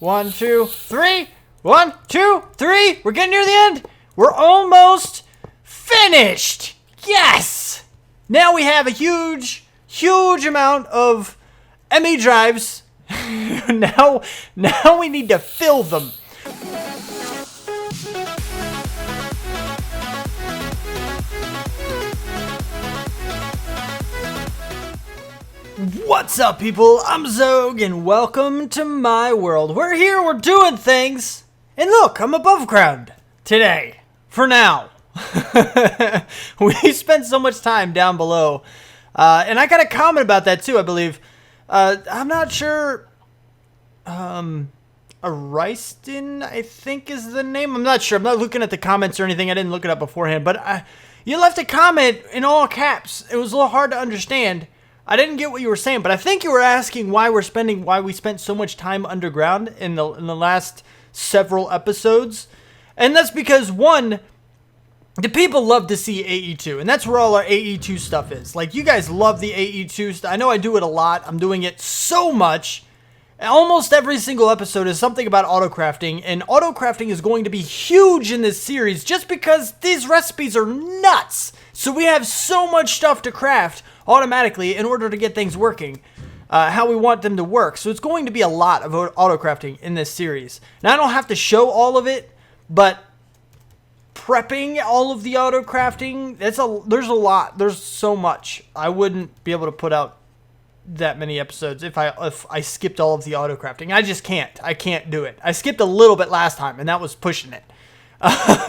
1, 2, 3. 1, 2, 3. We're getting near the end. We're almost finished. Yes. Now we have a huge amount of ME drives. now we need to fill them. What's up, people? I'm Xogue, and welcome to my world. We're here, we're doing things, and look, I'm above ground today, for now. We spent so much time down below, and I got a comment about that too, I believe. I'm not sure, Ariston, I think is the name. I'm not sure, I'm not looking at the comments or anything, I didn't look it up beforehand, but you left a comment in all caps. It was a little hard to understand. I didn't get what you were saying, but I think you were asking why we spent so much time underground in the last several episodes. And that's because, one, the people love to see AE2, and that's where all our AE2 stuff is. Like, you guys love the AE2 stuff. I know I do it a lot. I'm doing it so much. Almost every single episode is something about autocrafting, and autocrafting is going to be huge in this series just because these recipes are nuts. So we have so much stuff to craft automatically in order to get things working how we want them to work. So it's going to be a lot of autocrafting in this series. Now, I don't have to show all of it, but prepping all of the autocrafting, there's a lot. There's so much. I wouldn't be able to put out that many episodes if I skipped all of the autocrafting. I just can't. I can't do it. I skipped a little bit last time, and that was pushing it.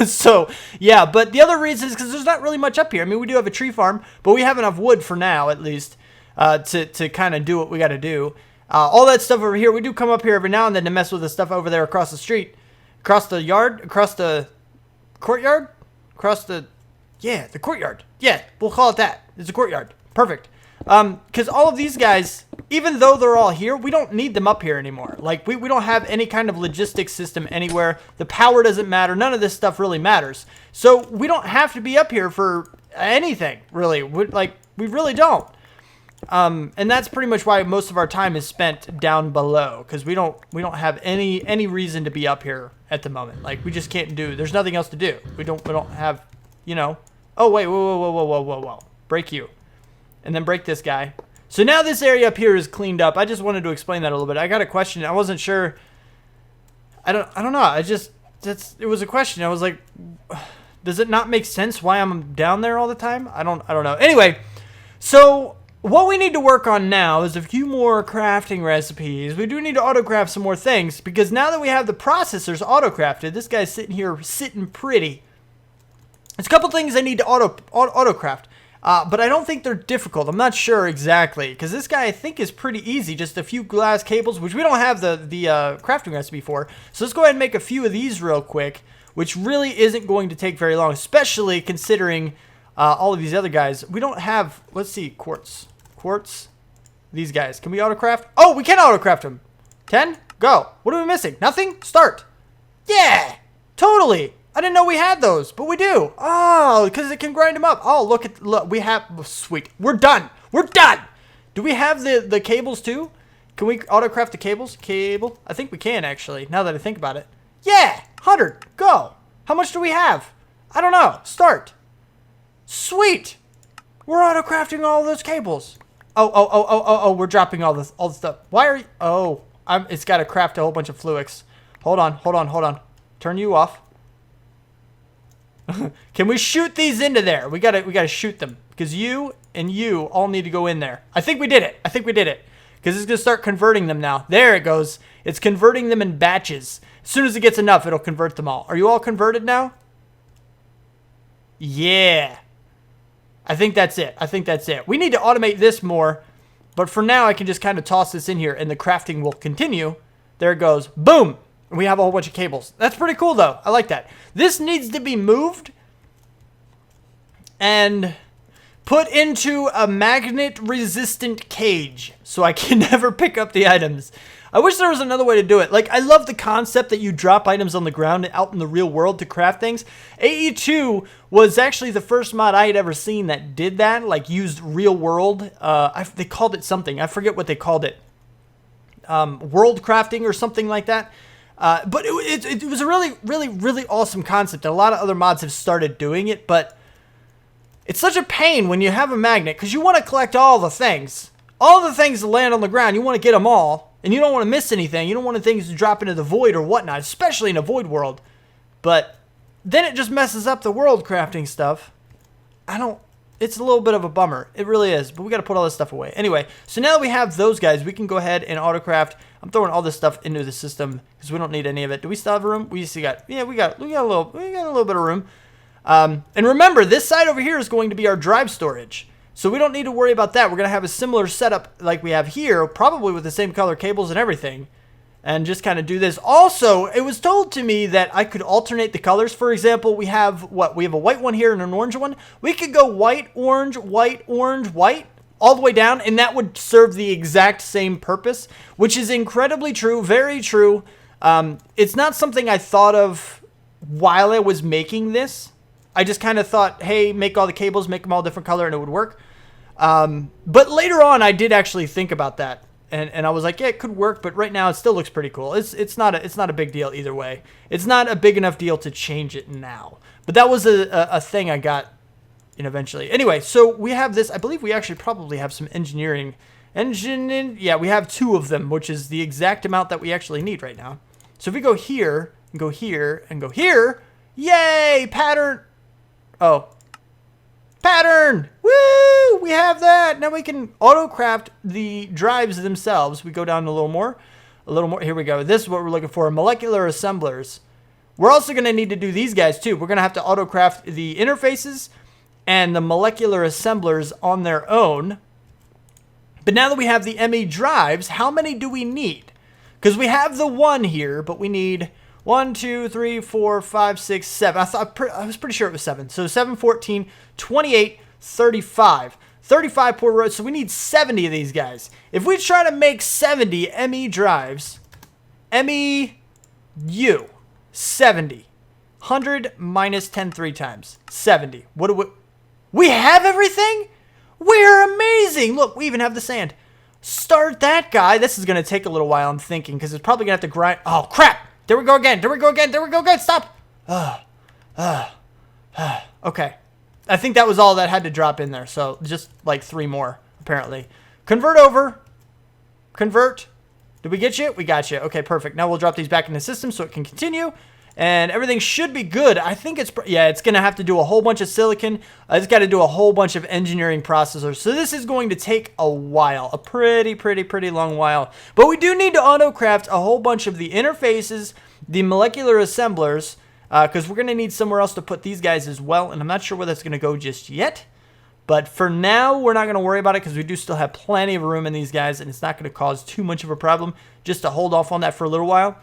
So, yeah, but the other reason is because there's not really much up here. I mean, we do have a tree farm, but we have enough wood for now, at least, to kind of do what we got to do. All that stuff over here, we do come up here every now and then to mess with the stuff over there across the street, across the yard, across the courtyard, the courtyard. Yeah, we'll call it that. It's a courtyard. Perfect. Because all of these guys, even though they're all here, we don't need them up here anymore. Like, we don't have any kind of logistics system anywhere. The power doesn't matter. None of this stuff really matters. So we don't have to be up here for anything, really. We really don't. And that's pretty much why most of our time is spent down below, because we don't have any reason to be up here at the moment. Like, we just can't do. There's nothing else to do. We don't have, you know. Oh wait, whoa. Break you. And then break this guy. So now this area up here is cleaned up. I just wanted to explain that a little bit. I got a question. I wasn't sure. I don't know. It was a question. I was like, does it not make sense why I'm down there all the time? I don't know. Anyway, so what we need to work on now is a few more crafting recipes. We do need to autocraft some more things, because now that we have the processors autocrafted, this guy's sitting here sitting pretty. There's a couple things I need to autocraft. But I don't think they're difficult. I'm not sure exactly, because this guy I think is pretty easy. Just a few glass cables, which we don't have the crafting recipe for. So let's go ahead and make a few of these real quick, which really isn't going to take very long, especially considering all of these other guys. We don't have, let's see, quartz. These guys. Can we autocraft? Oh, we can autocraft them. 10, go. What are we missing? Nothing? Start. Yeah, totally. I didn't know we had those, but we do. Oh, because it can grind them up. Oh, look, we have, sweet. We're done. Do we have the cables too? Can we autocraft the cables? Cable? I think we can, actually, now that I think about it. Yeah, 100, go. How much do we have? I don't know. Start. Sweet. We're autocrafting all those cables. Oh, we're dropping all the stuff. Why are you, it's got to craft a whole bunch of fluics. Hold on. Turn you off. Can we shoot these into there? We gotta shoot them, because you and you all need to go in there. I think we did it. Because it's gonna start converting them now. There it goes. It's converting them in batches. As soon as it gets enough, it'll convert them all. Are you all converted now? Yeah. I think that's it. We need to automate this more, but for now I can just kind of toss this in here and the crafting will continue. There it goes. Boom. We have a whole bunch of cables. That's pretty cool, though. I like that. This needs to be moved and put into a magnet-resistant cage so I can never pick up the items. I wish there was another way to do it. Like, I love the concept that you drop items on the ground out in the real world to craft things. AE2 was actually the first mod I had ever seen that did that, like used real world. They called it something. I forget what they called it. world crafting or something like that. But it was a really, really, really awesome concept. And a lot of other mods have started doing it, but it's such a pain when you have a magnet because you want to collect all the things. All the things that land on the ground, you want to get them all. And you don't want to miss anything. You don't want things to drop into the void or whatnot, especially in a void world. But then it just messes up the world crafting stuff. It's a little bit of a bummer. It really is. But we got to put all this stuff away. Anyway, so now that we have those guys, we can go ahead and autocraft. I'm throwing all this stuff into the system because we don't need any of it. Do we still have room? We still got, yeah, we got a little bit of room. And remember, this side over here is going to be our drive storage. So we don't need to worry about that. We're going to have a similar setup like we have here, probably with the same color cables and everything. And just kind of do this. Also, it was told to me that I could alternate the colors. For example, we have what? We have a white one here and an orange one. We could go white, orange, white, orange, white, all the way down, and that would serve the exact same purpose, which is incredibly true, very true. It's not something I thought of while I was making this. I just kind of thought, hey, make all the cables, make them all different color, and it would work. But later on, I did actually think about that. And I was like, yeah, it could work, but right now it still looks pretty cool. It's not a big deal either way. It's not a big enough deal to change it now. But that was a thing I got eventually. Anyway, so we have this. I believe we actually probably have some engineering. Yeah, we have 2 of them, which is the exact amount that we actually need right now. So if we go here, and go here, and go here, yay, pattern. Oh, pattern. Woo! We have that. Now we can auto-craft the drives themselves. We go down a little more. Here we go. This is what we're looking for, molecular assemblers. We're also going to need to do these guys too. We're going to have to auto-craft the interfaces and the molecular assemblers on their own. But now that we have the ME drives, how many do we need? Because we have the 1 here, but we need 1, 2, 3, 4, 5, 6, 7. I was pretty sure it was 7. So 7, 14, 28, 35. 35 port roads, so we need 70 of these guys. If we try to make 70 ME drives, MEU, 70. 100 minus 10 3 times. 70. What do we have everything? We're amazing. Look, we even have the sand. Start that guy. This is going to take a little while, I'm thinking, because it's probably going to have to grind. Oh, crap. There we go again. There we go again. There we go again. Stop. Okay. I think that was all that had to drop in there. So just like 3 more, apparently. Convert over. Convert. Did we get you? We got you. Okay, perfect. Now we'll drop these back in the system so it can continue. And everything should be good. I think it's going to have to do a whole bunch of silicon. It's got to do a whole bunch of engineering processors. So this is going to take a while. A pretty long while. But we do need to auto-craft a whole bunch of the interfaces, the molecular assemblers, because we're going to need somewhere else to put these guys as well. And I'm not sure where that's going to go just yet. But for now, we're not going to worry about it because we do still have plenty of room in these guys. And it's not going to cause too much of a problem just to hold off on that for a little while.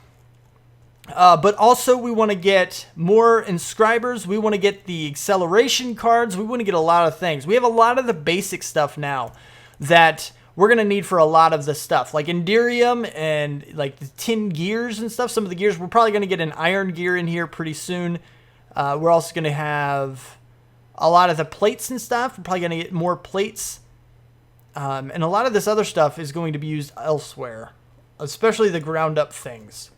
But also, we want to get more inscribers. We want to get the acceleration cards. We want to get a lot of things. We have a lot of the basic stuff now that we're going to need for a lot of the stuff. Like Enderium and like the tin gears and stuff. Some of the gears, we're probably going to get an iron gear in here pretty soon. We're also going to have a lot of the plates and stuff. We're probably going to get more plates. And a lot of this other stuff is going to be used elsewhere. Especially the ground up things.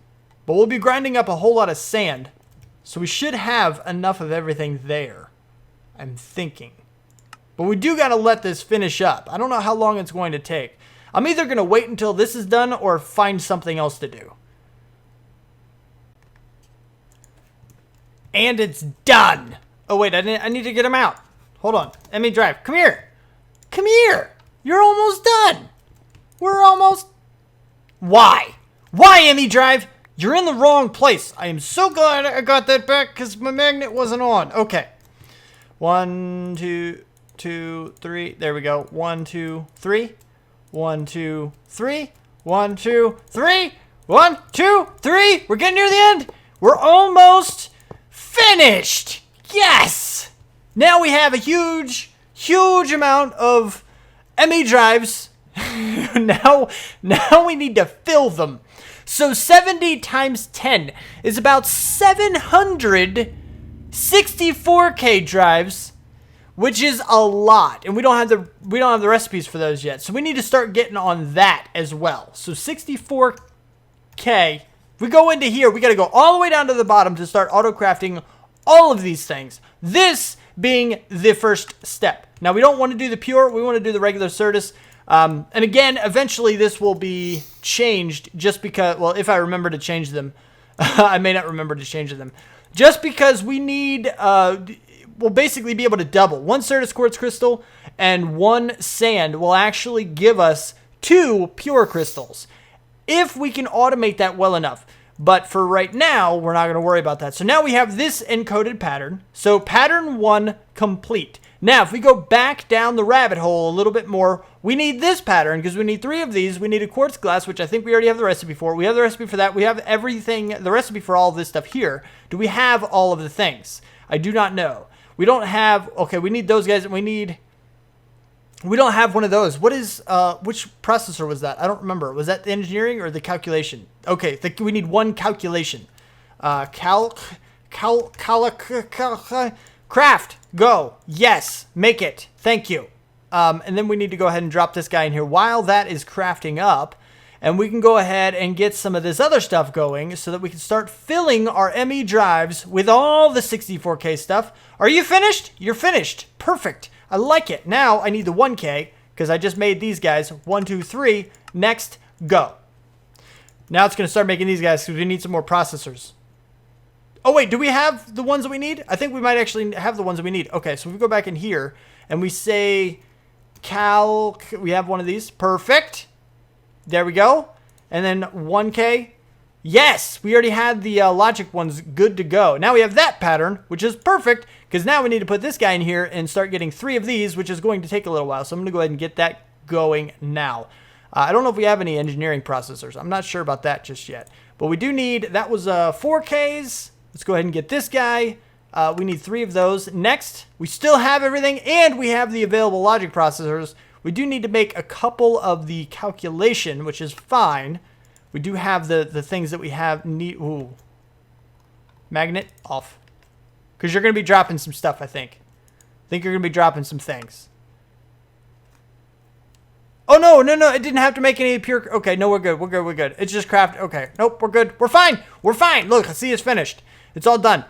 But we'll be grinding up a whole lot of sand. So we should have enough of everything there. I'm thinking. But we do got to let this finish up. I don't know how long it's going to take. I'm either going to wait until this is done or find something else to do. And it's done. Oh, wait. I need to get him out. Hold on. Let me drive. Come here. Come here. You're almost done. We're almost... Why? Why, ME Drive? You're in the wrong place. I am so glad I got that back because my magnet wasn't on. Okay. 1, 2, 3. There we go. 1, 2, 3. 1, 2, 3. 1, 2, 3. 1, 2, 3. We're getting near the end. We're almost finished. Yes. Now we have a huge amount of ME drives. now we need to fill them. So 70 times 10 is about 764K drives which is a lot, and we don't have the recipes for those yet. So we need to start getting on that as well. So 64K. If we go into here, we got to go all the way down to the bottom to start auto crafting all of these things. This being the first step. Now we don't want to do the pure, we want to do the regular Certus. And again, eventually this will be changed just because, well, if I remember to change them, I may not remember to change them. Just because we need, we'll basically be able to double. One Certus quartz crystal and one sand will actually give us 2 pure crystals. If we can automate that well enough. But for right now, we're not going to worry about that. So now we have this encoded pattern. So pattern 1 complete. Now, if we go back down the rabbit hole a little bit more, we need this pattern because we need 3 of these. We need a quartz glass, which I think we already have the recipe for. We have the recipe for that. We have everything, the recipe for all of this stuff here. Do we have all of the things? I do not know. We don't have, okay, we need those guys. We don't have one of those. What is, which processor was that? I don't remember. Was that the engineering or the calculation? Okay, we need one calculation. Craft, go. Yes, make it. Thank you. And then we need to go ahead and drop this guy in here while that is crafting up. And we can go ahead and get some of this other stuff going so that we can start filling our ME drives with all the 64K stuff. Are you finished? You're finished. Perfect. I like it. Now I need the 1K because I just made these guys. 1, 2, 3. Next, go. Now it's going to start making these guys because we need some more processors. Oh, wait. Do we have the ones that we need? I think we might actually have the ones that we need. Okay, so if we go back in here and we say calc. We have one of these. Perfect. There we go. And then 1K. Yes, we already had the logic ones good to go. Now we have that pattern, which is perfect, because now we need to put this guy in here and start getting 3 of these, which is going to take a little while. So I'm going to go ahead and get that going now. I don't know if we have any engineering processors. I'm not sure about that just yet. But we do need, that was 4Ks. Let's go ahead and get this guy. We need 3 of those. Next, we still have everything, and we have the available logic processors. We do need to make a couple of the calculation, which is fine. We do have the things that we have need. Ooh. Magnet off. Because you're going to be dropping some stuff, I think. I think you're going to be dropping some things. Oh, no. It didn't have to make any pure. Okay, no, we're good. It's just craft. Okay, nope, we're good. We're fine. Look, see, it's finished. It's all done.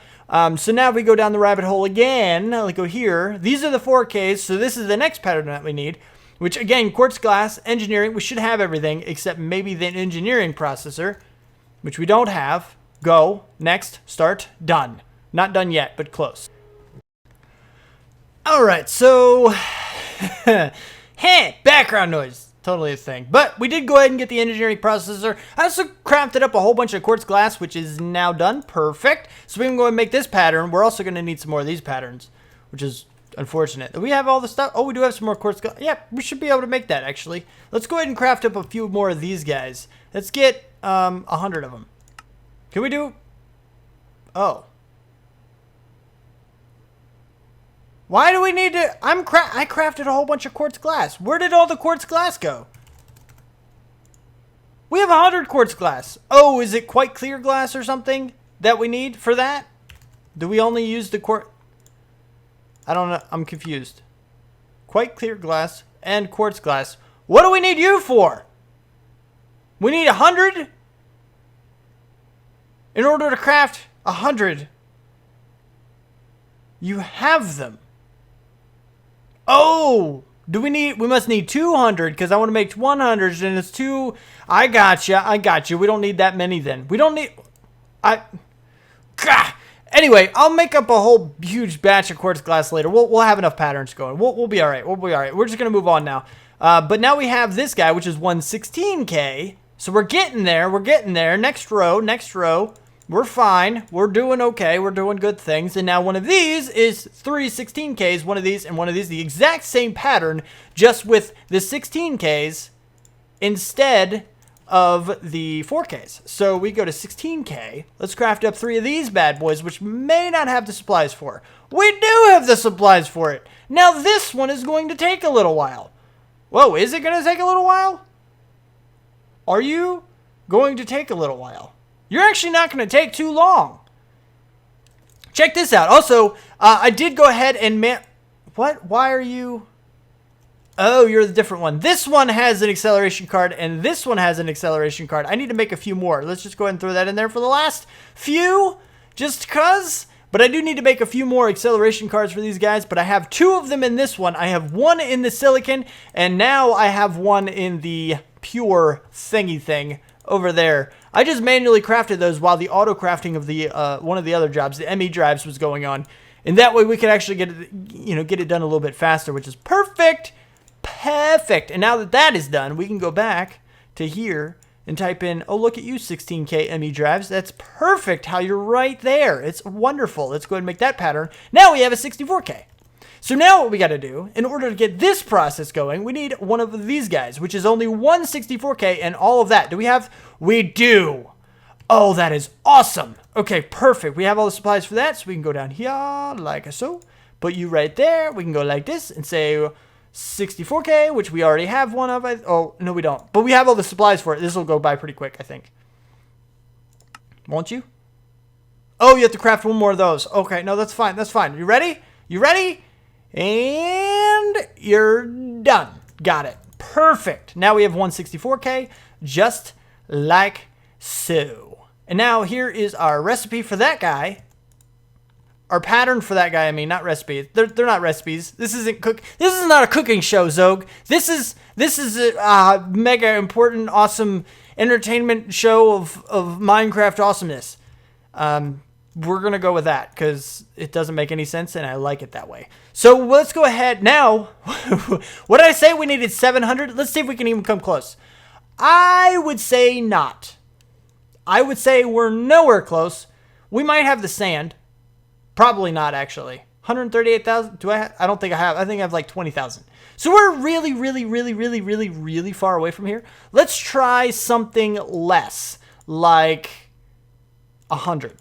So now we go down the rabbit hole again. Let's go here. These are the 4Ks, so this is the next pattern that we need. Which, again, quartz glass, engineering, we should have everything except maybe the engineering processor, which we don't have. Go. Next. Start. Done. Not done yet, but close. All right, so background noise. Totally a thing. But we did go ahead and get the engineering processor. I also crafted up a whole bunch of quartz glass, which is now done. Perfect. So we can go and make this pattern. We're also going to need some more of these patterns, which is unfortunate. Do we have all the stuff? Oh, we do have some more quartz glass. Yeah, we should be able to make that, actually. Let's go ahead and craft up a few more of these guys. Let's get 100 of them. Can we do? Oh. Why do we need to? I crafted a whole bunch of quartz glass. Where did all the quartz glass go? We have 100 quartz glass. Oh, is it quite clear glass or something that we need for that? Do we only use the quartz? I don't know. I'm confused. Quite clear glass and quartz glass. What do we need you for? We need 100 in order to craft 100. You have them. Oh, we must need 200 because I want to make 100 and it's 2. I got you. We don't need that many then. We don't need, Anyway, I'll make up a whole huge batch of quartz glass later. We'll have enough patterns going. We'll be all right. We're just going to move on now. But now we have this guy, which is 116K. So we're getting there. Next row. We're fine. We're doing okay. We're doing good things. And now one of these is 3 16Ks. One of these and one of these. The exact same pattern, just with the 16Ks instead of the 4Ks. So we go to 16K. Let's craft up 3 of these bad boys, which may not have the supplies for. We do have the supplies for it. Now this one is going to take a little while. Whoa, is it going to take a little while? Are you going to take a little while? You're actually not going to take too long. Check this out. Also, I did go ahead and What? Why are you... Oh, you're the different one. This one has an acceleration card, and this one has an acceleration card. I need to make a few more. Let's just go ahead and throw that in there for the last few, just cuz. But I do need to make a few more acceleration cards for these guys, but I have 2 of them in this one. I have 1 in the silicon, and now I have 1 in the pure thingy thing over there. I just manually crafted those while the auto crafting of the one of the other jobs, the ME drives, was going on. And that way we could actually get it, get it done a little bit faster, which is perfect. Perfect. And now that that is done, we can go back to here and type in, oh, look at you, 16K ME drives. That's perfect how you're right there. It's wonderful. Let's go ahead and make that pattern. Now we have a 64K. So now what we got to do, in order to get this process going, we need one of these guys, which is only one 64K and all of that. Do we have? We do. Oh, that is awesome. Okay, perfect. We have all the supplies for that, so we can go down here like so. Put you right there. We can go like this and say 64K, which we already have one of. Oh, no, we don't. But we have all the supplies for it. This will go by pretty quick, I think. Won't you? Oh, you have to craft one more of those. Okay, no, that's fine. That's fine. You ready? You ready? And you're done. Got it. Perfect. Now we have 164K, just like so. And now here is our recipe for that guy. Our pattern for that guy, I mean, not recipe. They're not recipes. This isn't cook. This is not a cooking show, Xogue. This is a mega important, awesome entertainment show of Minecraft awesomeness. We're gonna go with that because it doesn't make any sense, and I like it that way. So let's go ahead now. What did I say? We needed 700. Let's see if we can even come close. I would say not. I would say we're nowhere close. We might have the sand. Probably not, actually. 138,000? Do I have? I don't think I have. I think I have like 20,000. So we're really, really, really, really, really, really far away from here. Let's try something less, like 100.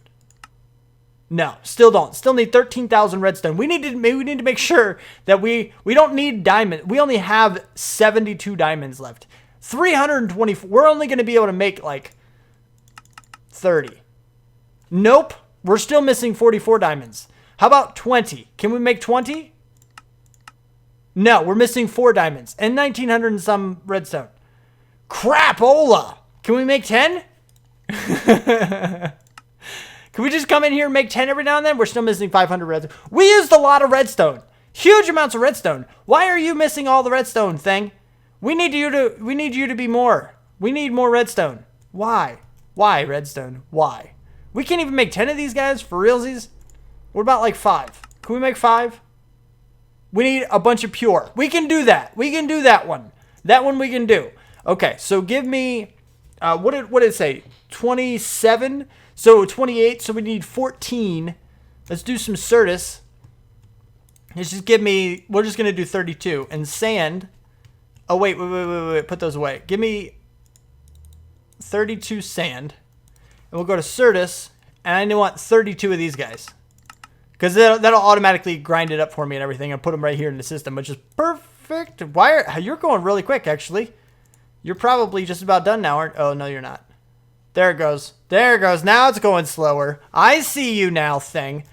No, still don't. Still need 13,000 redstone. We need to make sure that we don't need diamond. We only have 72 diamonds left. 324. We're only going to be able to make like 30. Nope. We're still missing 44 diamonds. How about 20? Can we make 20? No, we're missing 4 diamonds and 1,900 and some redstone. Crapola! Can we make 10? Can we just come in here and make 10 every now and then? We're still missing 500 redstone. We used a lot of redstone. Huge amounts of redstone. Why are you missing all the redstone thing? We need you to be more. We need more redstone. Why? Why redstone? Why? We can't even make 10 of these guys for realsies. What about like 5? Can we make 5? We need a bunch of pure. We can do that. We can do that one. That one we can do. Okay, so give me, what did it say? 27? So 28, so we need 14. Let's do some Certus. Let's just give me, we're just going to do 32. And sand. Oh, wait. Put those away. Give me 32 sand. And we'll go to Certus, and I want 32 of these guys. Because that'll automatically grind it up for me and everything, and put them right here in the system, which is perfect. You're going really quick, actually. You're probably just about done now, aren't? Oh, no, you're not. There it goes. There it goes. Now it's going slower. I see you now, thing.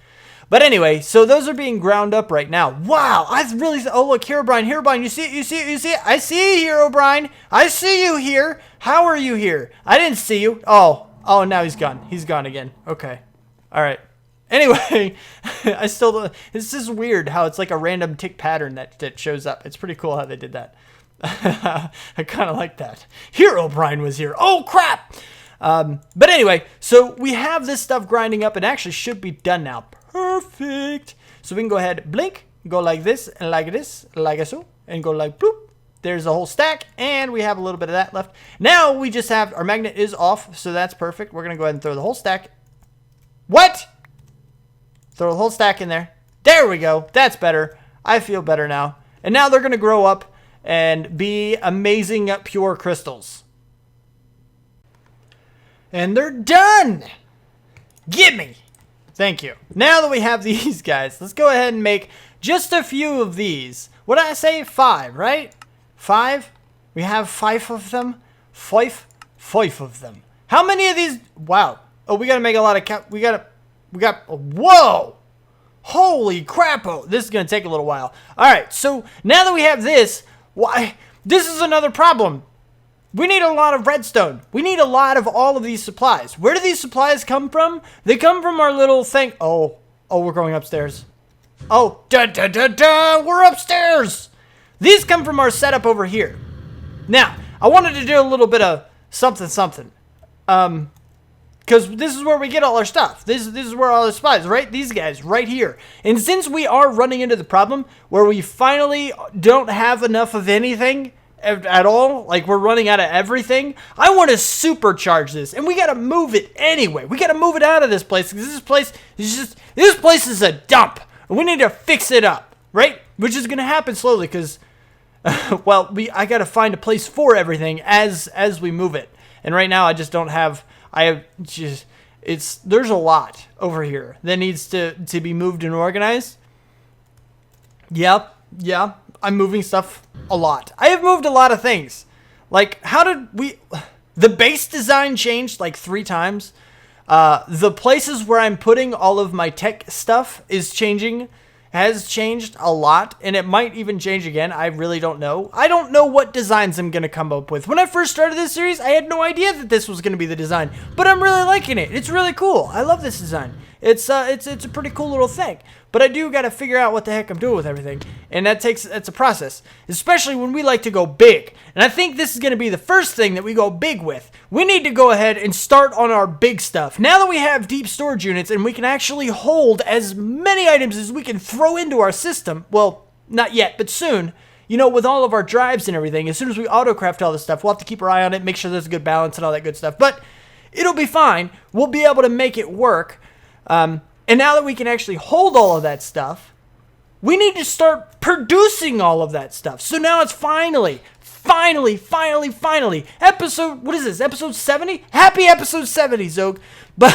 But anyway, so those are being ground up right now. Wow, I really... Oh, look, Herobrine, Herobrine, you see it, you see it, you see it? I see you, Herobrine. I see you here. How are you here? I didn't see you. Oh, now he's gone. He's gone again. Okay. All right. Anyway, I still don't... It's just weird how it's like a random tick pattern that shows up. It's pretty cool how they did that. I kind of like that. Herobrine was here. Oh, crap! But anyway, so we have this stuff grinding up and actually should be done now. Perfect. So we can go ahead, blink, go like this, like so, and go like bloop. There's a whole stack, and we have a little bit of that left. Now we just have, our magnet is off, so that's perfect. We're going to go ahead and throw the whole stack. What? Throw the whole stack in there. There we go. That's better. I feel better now. And now they're going to grow up and be amazing pure crystals. And they're done. Gimme. Thank you. Now that we have these guys, let's go ahead and make just a few of these. What did I say? 5, right? 5? We have 5 of them? 5 of them. How many of these? Wow. Oh, we gotta make a lot of we got, whoa! Holy crap! Oh, this is going to take a little while. All right, so now that we have this, this is another problem. We need a lot of redstone. We need a lot of all of these supplies. Where do these supplies come from? They come from our little thing. Oh, we're going upstairs. Oh, we're upstairs. These come from our setup over here. Now, I wanted to do a little bit of something. Because this is where we get all our stuff. This is where all the supplies, right? These guys right here. And since we are running into the problem where we finally don't have enough of anything at all, like we're running out of everything, I want to supercharge this. And we got to move it anyway. We got to move it out of this place because this place is a dump. And we need to fix it up, right? Which is going to happen slowly because, well, I got to find a place for everything as we move it. And right now I just don't have... there's a lot over here that needs to be moved and organized. Yep, yeah, I'm moving stuff a lot. I have moved a lot of things. Like, the base design changed like 3 times. The places where I'm putting all of my tech stuff has changed a lot, and it might even change again. I really don't know. I don't know what designs I'm going to come up with. When I first started this series, I had no idea that this was going to be the design, but I'm really liking it. It's really cool. I love this design. It's a pretty cool little thing, but I do got to figure out what the heck I'm doing with everything, and that's a process, especially when we like to go big, and I think this is going to be the first thing that we go big with. We need to go ahead and start on our big stuff. Now that we have deep storage units and we can actually hold as many items as we can throw into our system, well, not yet, but soon, you know, with all of our drives and everything, as soon as we autocraft all this stuff, we'll have to keep our eye on it, make sure there's a good balance and all that good stuff, but it'll be fine. We'll be able to make it work. And now that we can actually hold all of that stuff, we need to start producing all of that stuff. So now it's finally, episode, what is this, episode 70? Happy episode 70, Xogue. But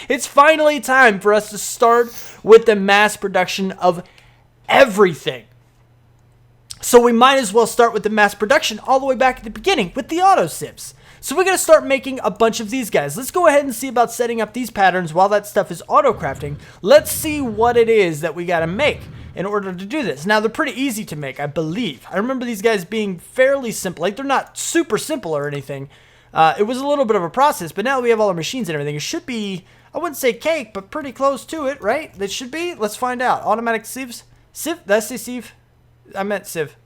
it's finally time for us to start with the mass production of everything. So we might as well start with the mass production all the way back at the beginning with the auto sips. So we're going to start making a bunch of these guys. Let's go ahead and see about setting up these patterns while that stuff is auto-crafting. Let's see what it is that we got to make in order to do this. Now, they're pretty easy to make, I believe. I remember these guys being fairly simple. Like, they're not super simple or anything. It was a little bit of a process, but now that we have all our machines and everything, it should be, I wouldn't say cake, but pretty close to it, right? It should be. Let's find out. Automatic sieves. Sieve? Did I say sieve? I meant sieve.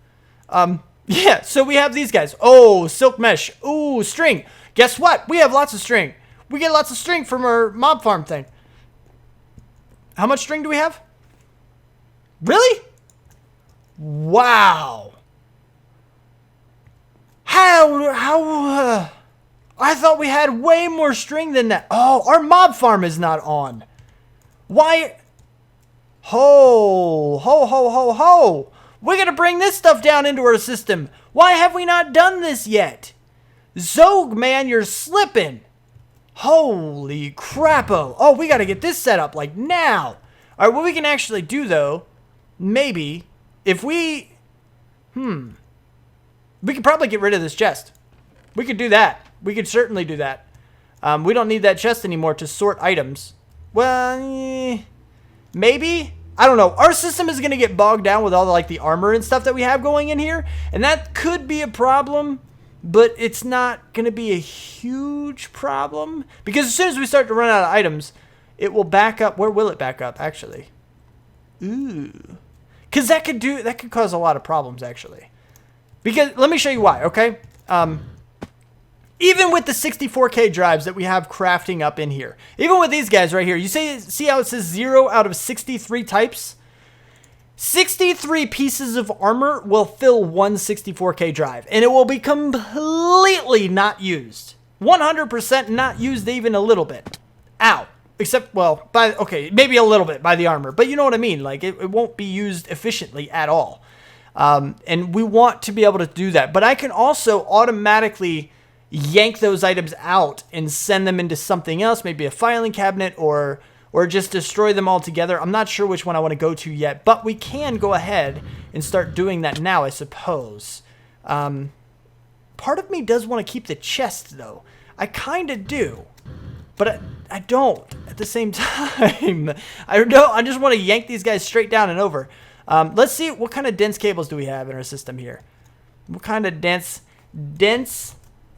Yeah, so we have these guys. Oh, silk mesh. Ooh, string. Guess what? We have lots of string. We get lots of string from our mob farm thing. How much string do we have? Really? Wow. How, I thought we had way more string than that. Oh, our mob farm is not on. Why? Ho. We're going to bring this stuff down into our system. Why have we not done this yet? Xogue, man, you're slipping. Holy crap-o. Oh, we got to get this set up, like, now. All right, what we can actually do, though, maybe, if we... we could probably get rid of this chest. We could do that. We could certainly do that. We don't need that chest anymore to sort items. Well, maybe... I don't know. Our system is going to get bogged down with all the armor and stuff that we have going in here. And that could be a problem, but it's not going to be a huge problem. Because as soon as we start to run out of items, it will back up. Where will it back up, actually? Ooh. Because that could cause a lot of problems, actually. Because, let me show you why, okay? Even with the 64K drives that we have crafting up in here, even with these guys right here, you see how it says 0 out of 63 types? 63 pieces of armor will fill one 64K drive, and it will be completely not used. 100% not used even a little bit. Ow. Except, well, okay, maybe a little bit by the armor, but you know what I mean. Like, it won't be used efficiently at all. And we want to be able to do that. But I can also automatically yank those items out and send them into something else, maybe a filing cabinet or just destroy them all together. I'm not sure which one I want to go to yet, but we can go ahead and start doing that now, I suppose. Part of me does want to keep the chest, though. I kind of do, but I I don't at the same time. I don't. I just want to yank these guys straight down and over. Let's see what kind of dense cables do we have in our system here. What kind of dense? Do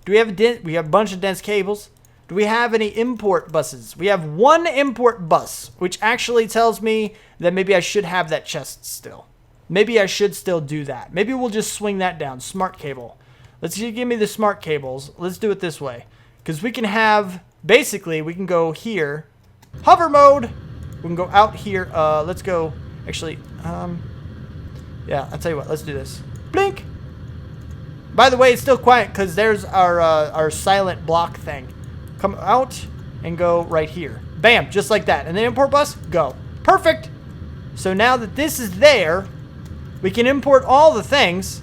we have we have a bunch of dense cables. Do we have any import buses? We have one import bus, which actually tells me that maybe I should have that chest still. Maybe I should still do that. Maybe we'll just swing that down. Smart cable. Let's give me the smart cables. Let's do it this way. Because we can have, basically, we can go here. Hover mode. We can go out here. Let's go, actually, yeah, I'll tell you what. Let's do this. Blink. By the way, it's still quiet because there's our silent block thing. Come out and go right here. Bam, just like that. And then import bus, go. Perfect. So now that this is there, we can import all the things.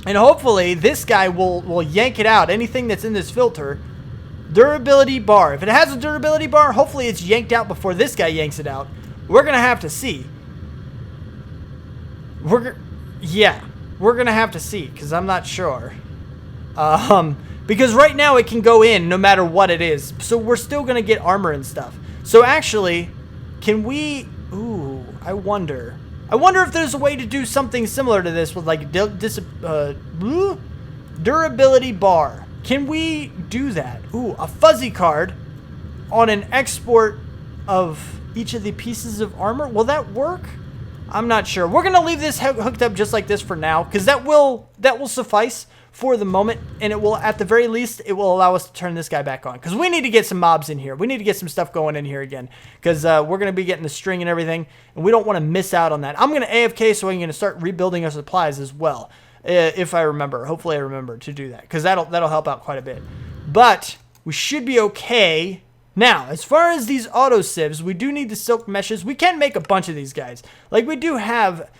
And hopefully this guy will yank it out. Anything that's in this filter. Durability bar. If it has a durability bar, hopefully it's yanked out before this guy yanks it out. We're going to have to see. Yeah, we're going to have to see because I'm not sure. Because right now it can go in no matter what it is. So we're still going to get armor and stuff. So actually, can we... Ooh, I wonder if there's a way to do something similar to this with like durability bar. Can we do that? Ooh, a fuzzy card on an export of each of the pieces of armor. Will that work? I'm not sure. We're going to leave this hooked up just like this for now because that will suffice for the moment, and it will, at the very least, it will allow us to turn this guy back on because we need to get some mobs in here. We need to get some stuff going in here again because we're going to be getting the string and everything, and we don't want to miss out on that. I'm going to AFK so I'm going to start rebuilding our supplies as well, if I remember. Hopefully I remember to do that because that'll help out quite a bit. But we should be okay. Now, as far as these auto sieves, we do need the silk meshes. We can make a bunch of these guys. Like, we do have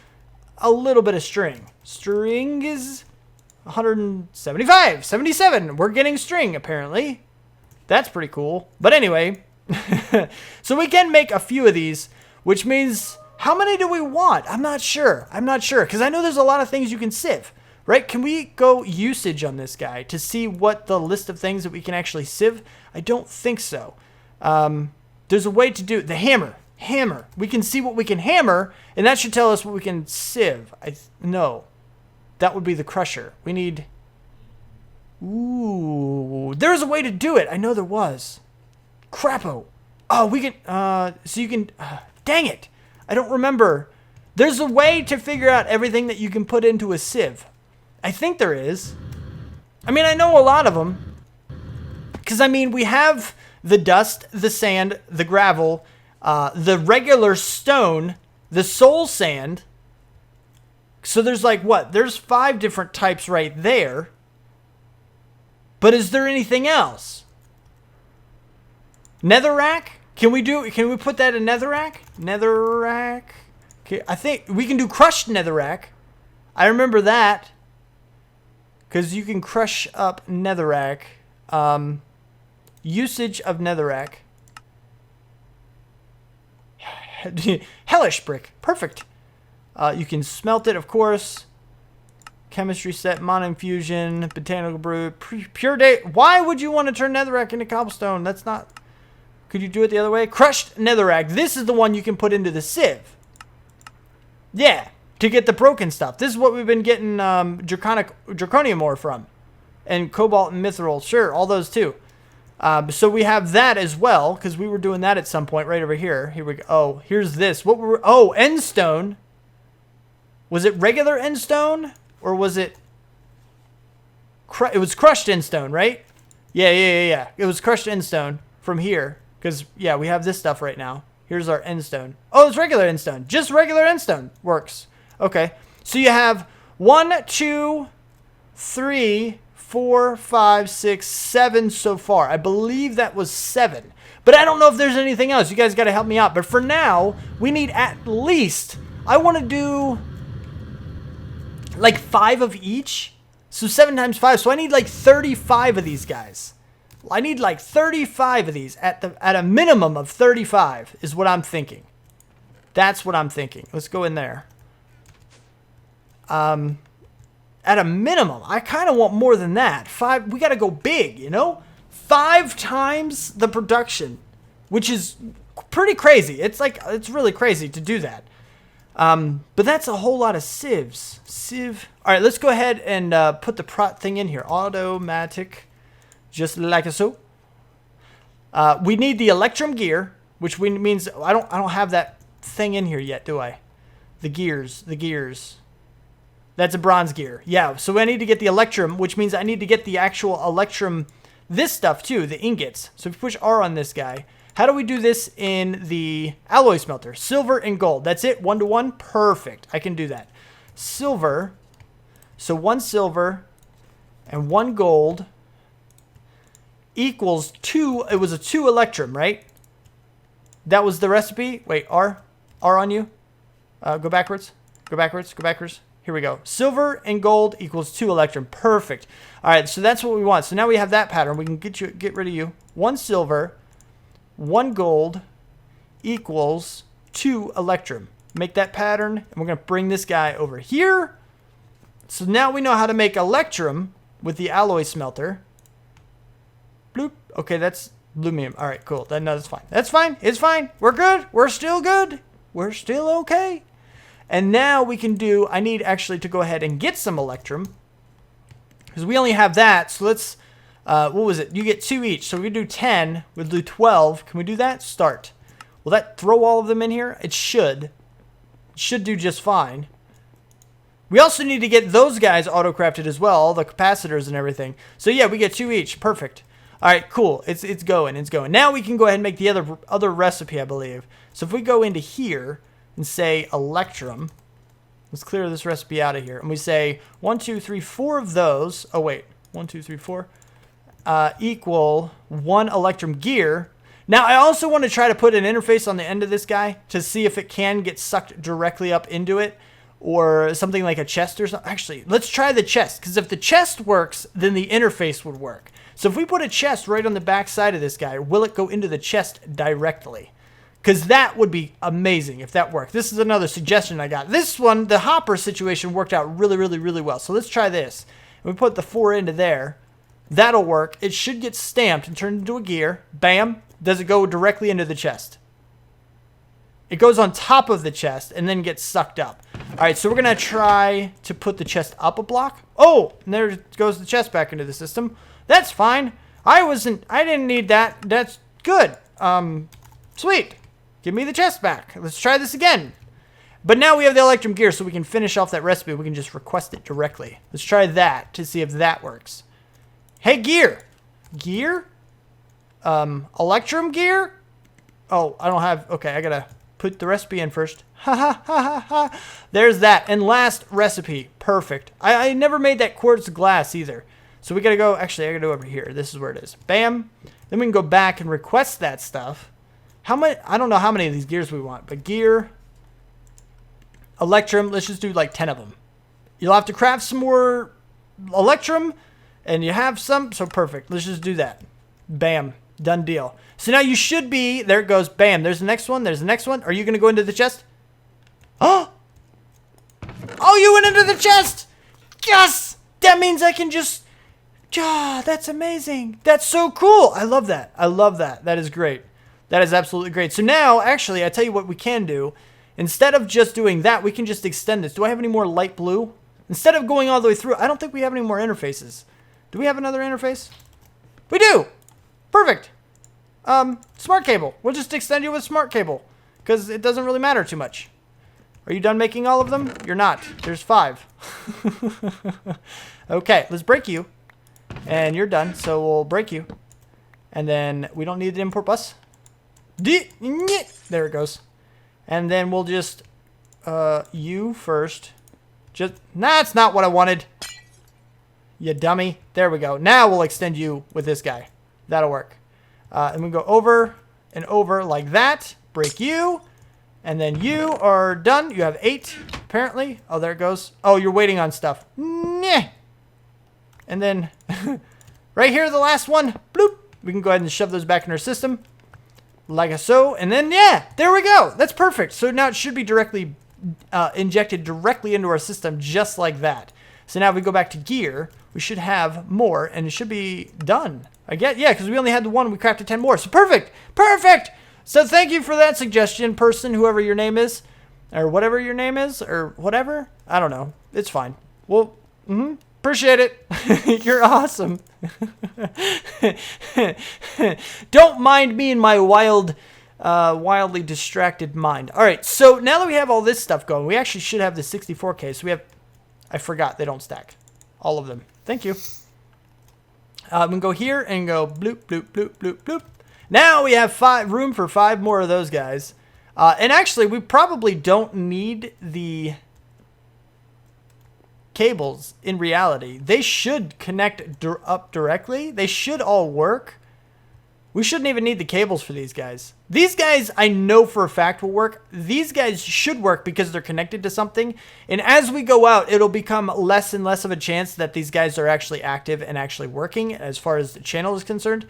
a little bit of string. String is 175, 77. We're getting string, apparently. That's pretty cool. But anyway, so we can make a few of these, which means, how many do we want? I'm not sure. Because I know there's a lot of things you can sieve, right? Can we go usage on this guy to see what the list of things that we can actually sieve? I don't think so. There's a way to do the hammer. We can see what we can hammer, and that should tell us what we can sieve. No. That would be the crusher. We need... Ooh. There's a way to do it. I know there was. Crapo. Oh, we can... so you can... dang it. I don't remember. There's a way to figure out everything that you can put into a sieve. I think there is. I mean, I know a lot of them. Because, I mean, we have the dust, the sand, the gravel, the regular stone, the soul sand... So there's like what? There's 5 different types right there. But is there anything else? Netherrack? Can we put that in netherrack? Netherrack. Okay, I think we can do crushed netherrack. I remember that. Because you can crush up netherrack. Usage of netherrack. Hellish brick. Perfect. You can smelt it, of course. Chemistry set, mana infusion, botanical brew, pure day. Why would you want to turn netherrack into cobblestone? That's not... Could you do it the other way? Crushed netherrack. This is the one you can put into the sieve. Yeah, to get the broken stuff. This is what we've been getting draconium ore from. And cobalt and mithril. Sure, all those too. So we have that as well, because we were doing that at some point right over here. Here we go. Oh, here's this. What were... Oh, endstone. Was it regular endstone? Or was it... It was crushed endstone, right? Yeah. It was crushed endstone from here. Because, yeah, we have this stuff right now. Here's our endstone. Oh, it's regular endstone. Just regular endstone works. Okay. So you have 1, 2, 3, 4, 5, 6, 7 so far. I believe that was 7. But I don't know if there's anything else. You guys got to help me out. But for now, we need at least... I want to do... like 5 of each. So 7 times 5. So I need like 35 of these guys. I need like 35 of these at a minimum of 35 is what I'm thinking. That's what I'm thinking. Let's go in there. At a minimum, I kind of want more than that. 5. We got to go big, you know? 5 times the production, which is pretty crazy. It's like, it's really crazy to do that. But that's a whole lot of sieves. All right, let's go ahead and put the prot thing in here. Automatic, just like so. We need the electrum gear, which means I don't have that thing in here yet, do I? The gears. That's a bronze gear. Yeah, so I need to get the electrum, which means I need to get the actual electrum, this stuff too, the ingots. So if we push R on this guy, how do we do this in the alloy smelter? Silver and gold. That's it, 1 to 1. Perfect. I can do that. Silver. So 1 silver and 1 gold equals 2. It was a 2 electrum, right? That was the recipe. Wait, R on you. Go backwards. Go backwards. Here we go. Silver and gold equals 2 electrum. Perfect. All right, so that's what we want. So now we have that pattern. We can get rid of you. 1 silver, 1 gold equals 2 electrum. Make that pattern, and we're going to bring this guy over here. So now we know how to make electrum with the alloy smelter. Bloop. Okay, that's aluminum. All right, cool. No, that's fine. That's fine. It's fine. We're good. We're still good. We're still okay. And now we can do, I need actually to go ahead and get some electrum, because we only have that. So let's, what was it? You get 2 each. So we do 10. We'll do 12. Can we do that? Start. Will that throw all of them in here? It should. It should do just fine. We also need to get those guys auto-crafted as well, all the capacitors and everything. So yeah, we get 2 each. Perfect. All right, cool. It's going. Now we can go ahead and make the other recipe, I believe. So if we go into here and say electrum, let's clear this recipe out of here, and we say 1, 2, 3, 4 of those. Oh wait, 1, 2, 3, 4 equal 1 electrum gear. Now I also want to try to put an interface on the end of this guy to see if it can get sucked directly up into it, or something like a chest or something. Actually, let's try the chest, because if the chest works, then the interface would work. So if we put a chest right on the back side of this guy, will it go into the chest directly? Because that would be amazing if that worked. This is another suggestion I got. This one, the hopper situation, worked out really, really, really well. So let's try this. We put the 4 into there. That'll work. It should get stamped and turned into a gear. Bam. Does it go directly into the chest? It goes on top of the chest and then gets sucked up. All right, so we're going to try to put the chest up a block. Oh, and there goes the chest back into the system. That's fine. I didn't need that. That's good. Sweet. Give me the chest back. Let's try this again. But now we have the electrum gear, so we can finish off that recipe. We can just request it directly. Let's try that to see if that works. Hey, gear. Gear? Electrum gear? Oh, I don't have... Okay, I gotta put the recipe in first. Ha ha ha ha ha. There's that. And last recipe. Perfect. I never made that quartz glass either. So we gotta go... Actually, I gotta go over here. This is where it is. Bam. Then we can go back and request that stuff. How many? I don't know how many of these gears we want, but gear, electrum, let's just do like 10 of them. You'll have to craft some more electrum, and you have some, so perfect. Let's just do that. Bam. Done deal. So now you should be, there it goes, bam. There's the next one, there's the next one. Are you going to go into the chest? Oh! Oh, you went into the chest! Yes! That means I can just, that's amazing. That's so cool. I love that. I love that. That is great. That is absolutely great. So now, actually, I tell you what we can do. Instead of just doing that, we can just extend this. Do I have any more light blue? Instead of going all the way through, I don't think we have any more interfaces. Do we have another interface? We do! Perfect. Smart cable. We'll just extend you with smart cable, because it doesn't really matter too much. Are you done making all of them? You're not. There's 5. Okay, let's break you. And you're done, so we'll break you. And then we don't need the import bus. There it goes. And then we'll just you first. That's not what I wanted. You dummy. There we go. Now we'll extend you with this guy. That'll work. And we go over and over like that. Break you. And then you are done. You have 8 apparently. Oh, there it goes. Oh, you're waiting on stuff. And then right here, the last one. Bloop. We can go ahead and shove those back in our system. Like so, and then, yeah, there we go. That's perfect. So now it should be directly injected directly into our system, just like that. So now if we go back to gear, we should have more, and it should be done. I get, yeah, because we only had the one. We crafted 10 more. So perfect. Perfect. So thank you for that suggestion, person, whoever your name is. Or whatever your name is. Or whatever. I don't know. It's fine. Well, appreciate it. You're awesome. Don't mind me and my wildly distracted mind. All right, so now that we have all this stuff going, we actually should have the 64K. So we have, I forgot, they don't stack. All of them. Thank you. I'm going to go here and go bloop, bloop, bloop, bloop, bloop. Now we have room for 5 more of those guys. And actually, we probably don't need the cables in reality. They should connect up directly. They should all work. We shouldn't even need the cables for these guys. These guys, I know for a fact will work. These guys should work because they're connected to something. And as we go out, it'll become less and less of a chance that these guys are actually active and actually working as far as the channel is concerned.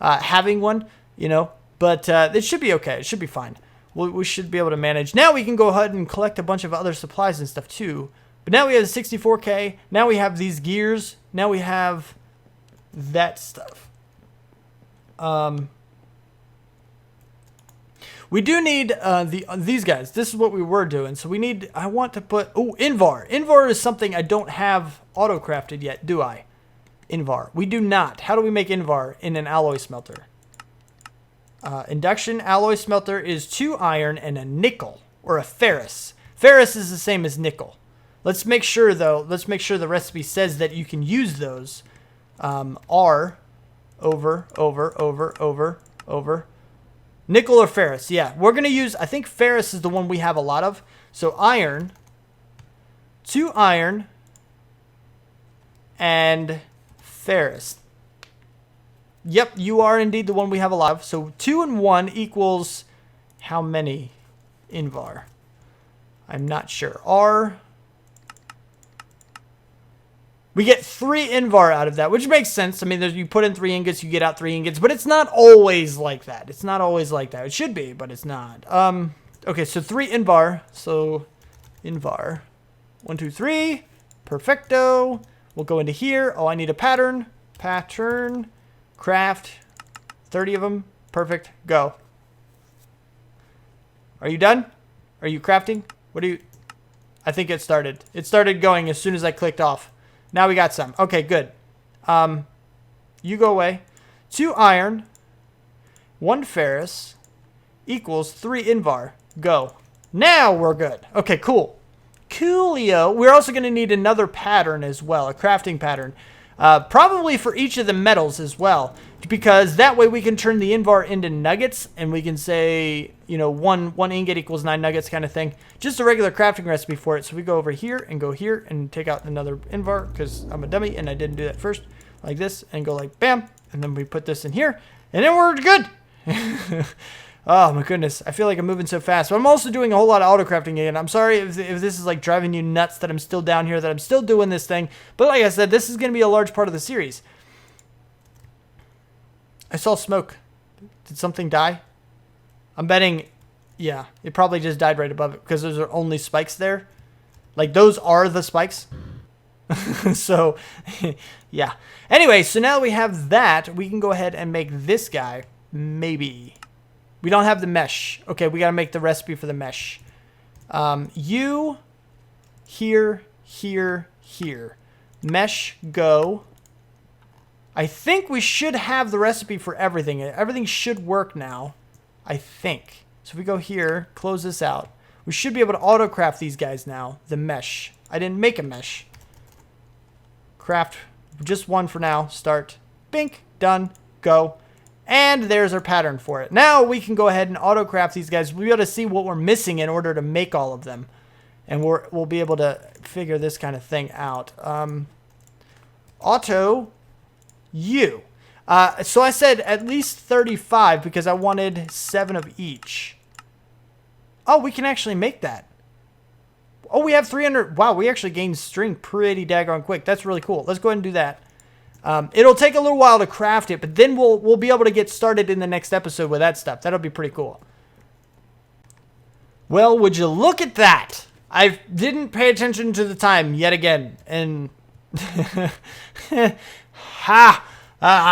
Having one, you know. But it should be okay. It should be fine. We should be able to manage. Now we can go ahead and collect a bunch of other supplies and stuff too. But now we have the 64K. Now we have these gears. Now we have that stuff. We do need these guys. This is what we were doing. So we need, I want to put, Invar. Invar is something I don't have auto-crafted yet, do I? Invar. We do not. How do we make Invar in an alloy smelter? Induction alloy smelter is 2 iron and a nickel, or a ferrous. Ferrous is the same as nickel. Let's make sure, though, the recipe says that you can use those. R, over. Nickel or ferrous, yeah. We're going to use, I think ferrous is the one we have a lot of. So iron, 2 iron, and ferrous. Yep, you are indeed the one we have a lot of. So 2 and 1 equals how many Invar? I'm not sure. R. We get 3 Invar out of that, which makes sense. I mean, you put in 3 ingots, you get out 3 ingots, but it's not always like that. It's not always like that. It should be, but it's not. Okay, so 3 Invar. So Invar. 1, 2, 3. Perfecto. We'll go into here. Oh, I need a pattern. Pattern. Craft. 30 of them. Perfect. Go. Are you done? Are you crafting? What do you... I think it started. It started going as soon as I clicked off. Now we got some. Okay, good. You go away. 2 iron, 1 ferrous equals 3 Invar. Go. Now we're good. Okay, cool. Coolio. We're also going to need another pattern as well, a crafting pattern. Probably for each of the metals as well, because that way we can turn the Invar into nuggets, and we can say, you know, one ingot equals 9 nuggets kind of thing. Just a regular crafting recipe for it. So we go over here and go here and take out another Invar because I'm a dummy and I didn't do that first, like this, and go like bam, and then we put this in here, and then we're good. Oh my goodness, I feel like I'm moving so fast. But I'm also doing a whole lot of auto crafting again. I'm sorry if this is like driving you nuts that I'm still down here, that I'm still doing this thing. But like I said, this is going to be a large part of the series. I saw smoke. Did something die? I'm betting, yeah, it probably just died right above it because those are only spikes there. Like those are the spikes. So, yeah. Anyway, so now we have that. We can go ahead and make this guy, maybe. We don't have the mesh. Okay, we got to make the recipe for the mesh. You, here. Mesh, go. I think we should have the recipe for everything. Everything should work now, I think. So if we go here, close this out. We should be able to auto-craft these guys now. The mesh. I didn't make a mesh. Craft just 1 for now. Start. Bink. Done. Go. And there's our pattern for it. Now we can go ahead and auto-craft these guys. We'll be able to see what we're missing in order to make all of them. And we'll be able to figure this kind of thing out. Auto you. So I said at least 35 because I wanted 7 of each. Oh, we can actually make that. Oh, we have 300. Wow, we actually gained string pretty daggone quick. That's really cool. Let's go ahead and do that. It'll take a little while to craft it, but then we'll be able to get started in the next episode with that stuff. That'll be pretty cool. Well, would you look at that? I didn't pay attention to the time yet again. And ha!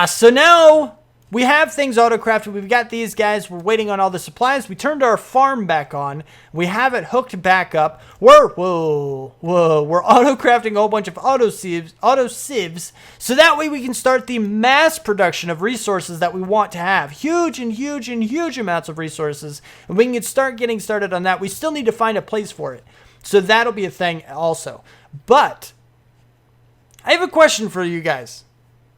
So now we have things auto-crafted. We've got these guys. We're waiting on all the supplies. We turned our farm back on. We have it hooked back up. We're auto-crafting a whole bunch of auto sieves, so that way we can start the mass production of resources that we want to have. Huge amounts of resources. And we can start getting started on that. We still need to find a place for it. So that'll be a thing also. But I have a question for you guys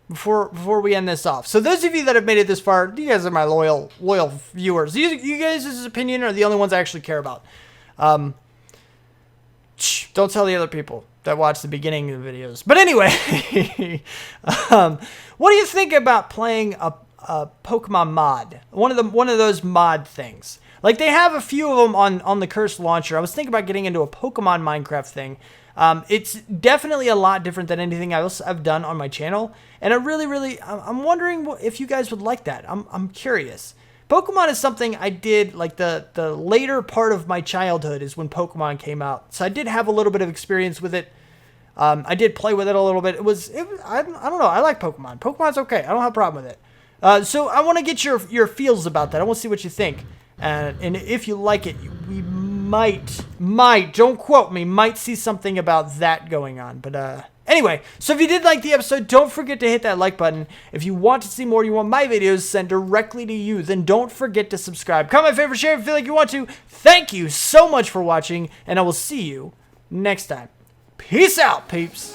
before we end this off. So those of you that have made it this far, you guys are my loyal viewers. You guys' opinion are the only ones I actually care about. Don't tell the other people that watch the beginning of the videos. But anyway, what do you think about playing a Pokemon mod? One of those mod things. Like, they have a few of them on the Cursed Launcher. I was thinking about getting into a Pokemon Minecraft thing. It's definitely a lot different than anything else I've done on my channel. And I'm wondering if you guys would like that. I'm curious. Pokemon is something I did, like, the later part of my childhood is when Pokemon came out. So I did have a little bit of experience with it. I did play with it a little bit. I don't know. I like Pokemon. Pokemon's okay. I don't have a problem with it. So I want to get your feels about that. I want to see what you think. And if you like it, we might, don't quote me, might see something about that going on. But anyway, so if you did like the episode, don't forget to hit that like button. If you want to see more, you want my videos sent directly to you, then don't forget to subscribe. Comment, favorite, share if you feel like you want to. Thank you so much for watching, and I will see you next time. Peace out, peeps.